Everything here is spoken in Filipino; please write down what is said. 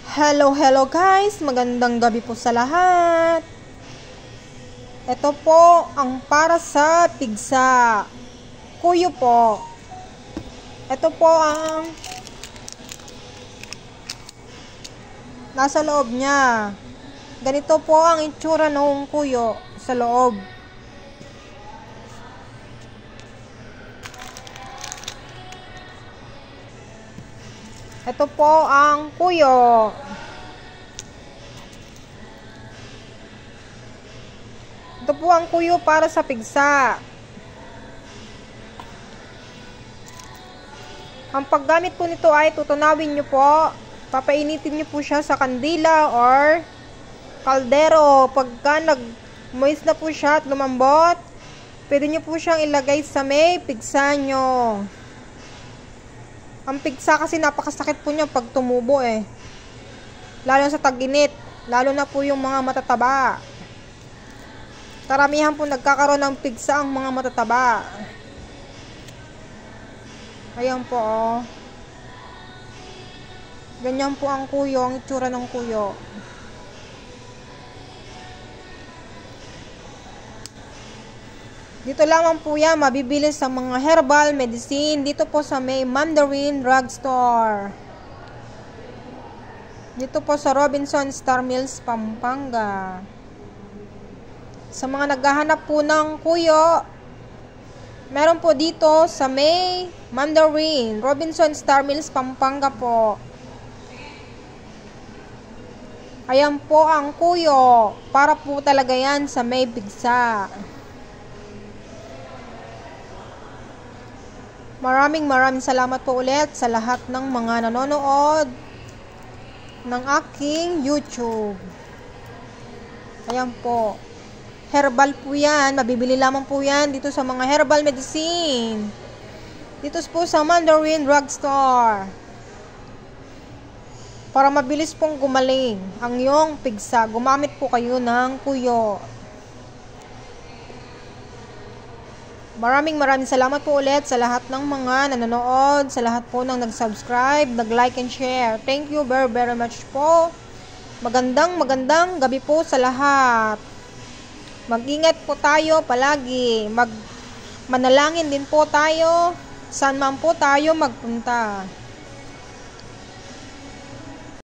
Hello guys! Magandang gabi po sa lahat. Ito po ang para sa pigsa. Kuyo po. Ito po ang nasa loob niya. Ganito po ang itsura ng kuyo sa loob. Ito po ang kuyo. Ito po ang kuyo para sa pigsa. Ang paggamit po nito ay tutunawin nyo po. Papainitin nyo po siya sa kandila or kaldero. Pagka nag-moist na po siya at lumambot, pwede nyo po siyang ilagay sa may pigsa nyo. Ang pigsa kasi napakasakit po niya pag tumubo eh. Lalo sa tag-init. Lalo na po yung mga matataba. Karamihan po nagkakaroon ng pigsa ang mga matataba. Ayan po oh. Ganyan po ang kuyo, ang itsura ng kuyo. Dito lamang po yan, mabibili sa mga herbal medicine. Dito po sa may Mandarin Drugstore. Dito po sa Robinson Star Mills, Pampanga. Sa mga naghahanap po ng kuyo, meron po dito sa may Mandarin, Robinson Star Mills, Pampanga po. Ayan po ang kuyo. Para po talaga yan sa may pigsa. Maraming salamat po ulit sa lahat ng mga nanonood ng aking YouTube. Ayan po. Herbal po yan. Mabibili lamang po yan dito sa mga herbal medicine. Dito po sa Mandarin Drugstore. Para mabilis pong gumaling ang iyong pigsa, gumamit po kayo ng kuyo. Maraming salamat po ulit sa lahat ng mga nanonood, sa lahat po ng nag-subscribe, nag-like and share. Thank you very much po. Magandang gabi po sa lahat. Mag-ingat po tayo palagi. Manalangin din po tayo saan man po tayo magpunta.